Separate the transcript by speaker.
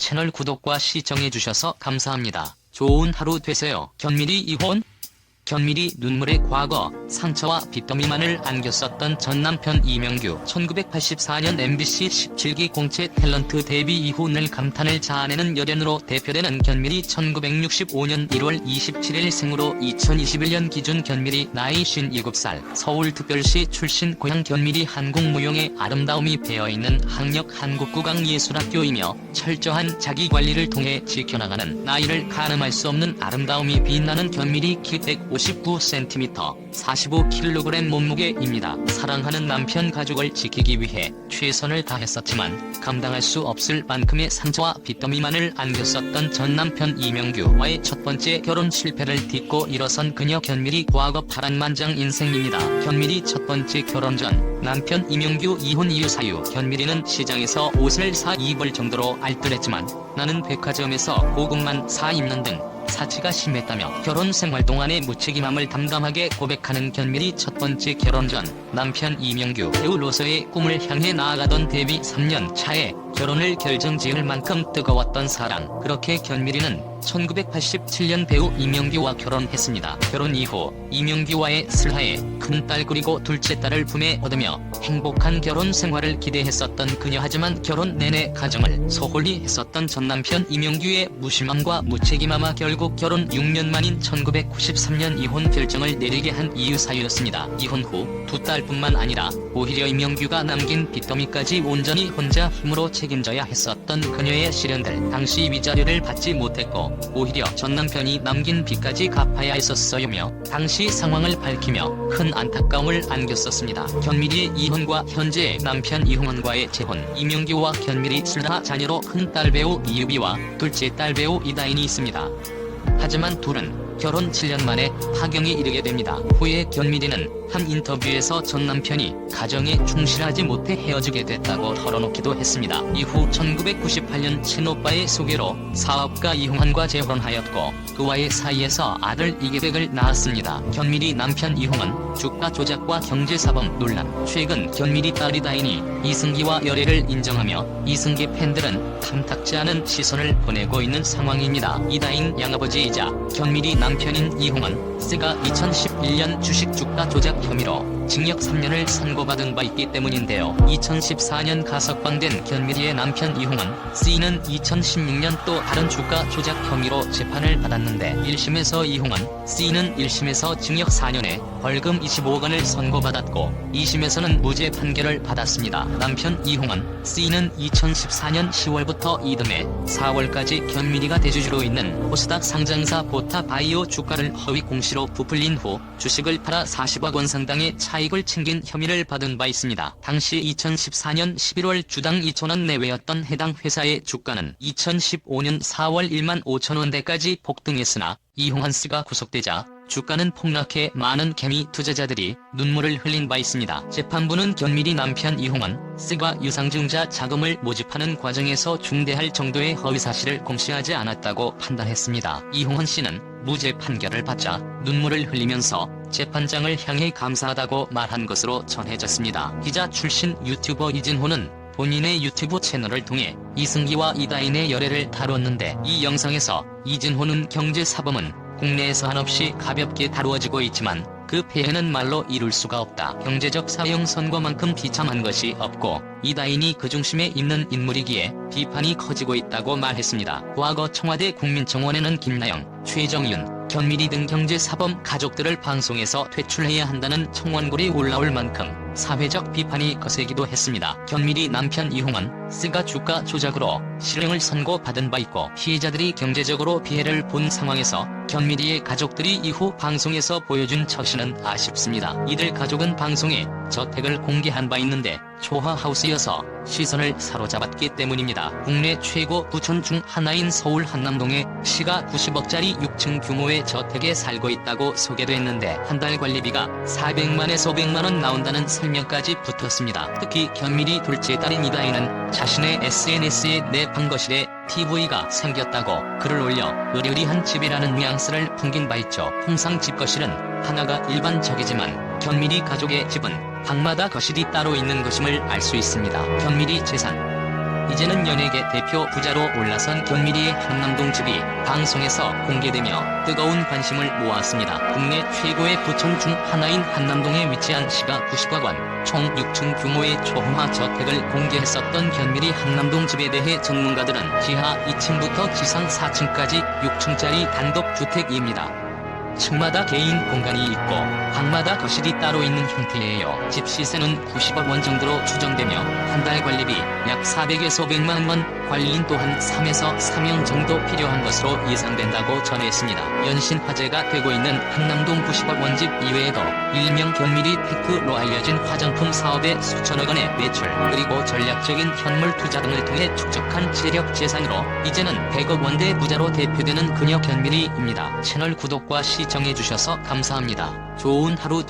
Speaker 1: 채널 구독과 시청해주셔서 감사합니다. 좋은 하루 되세요. 견미리 이혼? 견미리 눈물의 과거, 상처와 빚더미만을 안겼었던 전 남편 이명규. 1984년 MBC 17기 공채 탤런트 데뷔 이후 늘 감탄을 자아내는 열연으로 대표되는 견미리. 1965년 1월 27일 생으로 2021년 기준 견미리 나이 57살. 서울특별시 출신. 고향 견미리. 한국무용의 아름다움이 배어있는 학력 한국국악예술학교이며 철저한 자기관리를 통해 지켜나가는 나이를 가늠할 수 없는 아름다움이 빛나는 견미리. 키 159cm, 45kg 몸무게입니다. 사랑하는 남편 가족을 지키기 위해 최선을 다했었지만 감당할 수 없을 만큼의 상처와 빚더미만을 안겼었던 전 남편 이명규와의 첫 번째 결혼 실패를 딛고 일어선 그녀. 견미리 과거 파란만장 인생입니다. 견미리 첫 번째 결혼 전 남편 이명규 이혼 이유 사유. 견미리는 시장에서 옷을 사 입을 정도로 알뜰했지만 나는 백화점에서 고급만 사 입는 등 사치가 심했다며 결혼 생활 동안의 무책임함을 담담하게 고백하는 견미리. 첫 번째 결혼 전 남편 이명규. 배우로서의 꿈을 향해 나아가던 데뷔 3년 차에 결혼을 결정지을 만큼 뜨거웠던 사랑. 그렇게 견미리는 1987년 배우 이명규와 결혼했습니다. 결혼 이후 이명규와의 슬하에 큰딸 그리고 둘째 딸을 품에 얻으며 행복한 결혼 생활을 기대했었던 그녀. 하지만 결혼 내내 가정을 소홀히 했었던 전 남편 이명규의 무심함과 무책임함아 결국 결혼 6년 만인 1993년 이혼 결정을 내리게 한 이유 사유였습니다. 이혼 후 두 딸뿐만 아니라 오히려 이명규가 남긴 빚더미까지 온전히 혼자 힘으로 책임져야 했었던 그녀의 시련들. 당시 위자료를 받지 못했고 오히려 전 남편이 남긴 빚까지 갚아야 했었어요며 당시 상황을 밝히며 큰 안타까움을 안겼었습니다. 견미리의 이혼과 현재의 남편 이홍원과의 재혼. 이명규와 견미리 슬하 자녀로 큰딸 배우 이유비와 둘째 딸 배우 이다인이 있습니다. 하지만 둘은 결혼 7년 만에 파경에 이르게 됩니다. 후에 견미리는 한 인터뷰에서 전 남편이 가정에 충실하지 못해 헤어지게 됐다고 털어놓기도 했습니다. 이후 1998년 친오빠의 소개로 사업가 이홍환과 재혼하였고 그와의 사이에서 아들 이계백을 낳았습니다. 견미리 남편 이홍환 주가 조작과 경제사범 논란. 최근 견미리 딸 이다인이 이승기와 열애를 인정하며 이승기 팬들은 탐탁지 않은 시선을 보내고 있는 상황입니다. 이다인 양아버지이자 견미리 남편인 이홍환 씨가 2011년 주식 주가 조작 혐의로 징역 3년을 선고받은 바 있기 때문인데요. 2014년 가석방된 견미리의 남편 이홍환 씨는 2016년 또 다른 주가 조작 혐의로 재판을 받았는데 1심에서 이홍환 씨는 1심에서 징역 4년에 벌금 25억원을 선고받았고 2심에서는 무죄 판결을 받았습니다. 남편 이홍환 씨는 2014년 10월부터 이듬해 4월까지 견미리가 대주주로 있는 코스닥 상장사 보타바이오 주가를 허위 공시로 부풀린 후 주식을 팔아 40억 원 상당의 차익을 챙긴 혐의를 받은 바 있습니다. 당시 2014년 11월 주당 2,000원 내외였던 해당 회사의 주가는 2015년 4월 1만 5천원대까지 폭등했으나 이홍환 씨가 구속되자 주가는 폭락해 많은 개미 투자자들이 눈물을 흘린 바 있습니다. 재판부는 견미리 남편 이홍환 씨가 유상증자 자금을 모집하는 과정에서 중대할 정도의 허위사실을 공시하지 않았다고 판단했습니다. 이홍환 씨는 무죄 판결을 받자 눈물을 흘리면서 재판장을 향해 감사하다고 말한 것으로 전해졌습니다. 기자 출신 유튜버 이진호는 본인의 유튜브 채널을 통해 이승기와 이다인의 열애를 다뤘는데 이 영상에서 이진호는 경제사범은 국내에서 한없이 가볍게 다루어지고 있지만 그 폐해는 말로 이룰 수가 없다. 경제적 사형 선고만큼 비참한 것이 없고 이다인이 그 중심에 있는 인물이기에 비판이 커지고 있다고 말했습니다. 과거 청와대 국민청원에는 김나영, 최정윤, 견미리 등 경제사범 가족들을 방송에서 퇴출해야 한다는 청원글이 올라올 만큼 사회적 비판이 거세기도 했습니다. 견미리 남편 이홍환 씨가 주가 조작으로 실형을 선고받은 바 있고 피해자들이 경제적으로 피해를 본 상황에서 견미리의 가족들이 이후 방송에서 보여준 처신은 아쉽습니다. 이들 가족은 방송에 저택을 공개한 바 있는데 초하하우스여서 시선을 사로잡았기 때문입니다. 국내 최고 구촌 중 하나인 서울 한남동에 시가 90억짜리 6층 규모의 저택에 살고 있다고 소개됐는데 한 달 관리비가 400만에서 500만원 나온다는 설명까지 붙었습니다. 특히 견미리 둘째 딸인 이다인은 자신의 SNS에 내 방거실에 TV가 생겼다고 글을 올려 으리으리한 집이라는 뉘앙스를 풍긴 바 있죠. 통상 집거실은 하나가 일반적이지만 견미리 가족의 집은 방마다 거실이 따로 있는 것임을 알 수 있습니다. 견미리 재산 이제는 연예계 대표 부자로 올라선 견미리의 한남동 집이 방송에서 공개되며 뜨거운 관심을 모았습니다. 국내 최고의 부촌 중 하나인 한남동에 위치한 시가 90억 원, 총 6층 규모의 초음화 저택을 공개했었던 견미리 한남동 집에 대해 전문가들은 지하 2층부터 지상 4층까지 6층짜리 단독주택입니다. 층마다 개인 공간이 있고 방마다 거실이 따로 있는 형태예요. 집 시세는 90억 원 정도로 추정되며 한 달 관리비 약 400에서 500만 원, 관리인 또한 3에서 4명 정도 필요한 것으로 예상된다고 전했습니다. 연신 화제가 되고 있는 한남동 90억 원 집 이외에도 일명 견미리 테크로 알려진 화장품 사업의 수천억 원의 매출, 그리고 전략적인 현물 투자 등을 통해 축적한 재력 재산으로 이제는 100억 원대 부자로 대표되는 그녀 견미리입니다. 채널 구독과 시청해주셔서 감사합니다. 좋은 하루